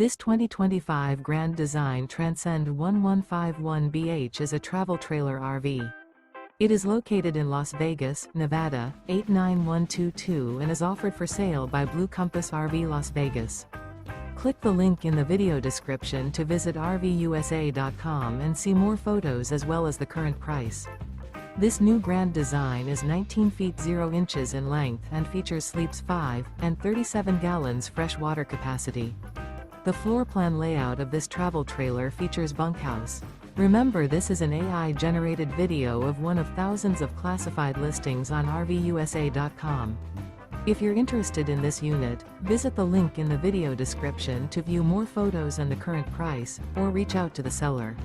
This 2025 Grand Design Transcend One 151BH is a travel trailer RV. It is located in Las Vegas, Nevada, 89122 and is offered for sale by Blue Compass RV Las Vegas. Click the link in the video description to visit RVUSA.com and see more photos as well as the current price. This new Grand Design is 19 feet 0 inches in length and features sleeps 5 and 37 gallons fresh water capacity. The floor plan layout of this travel trailer features bunkhouse. Remember, this is an AI-generated video of one of thousands of classified listings on RVUSA.com. If you're interested in this unit, visit the link in the video description to view more photos and the current price, or reach out to the seller.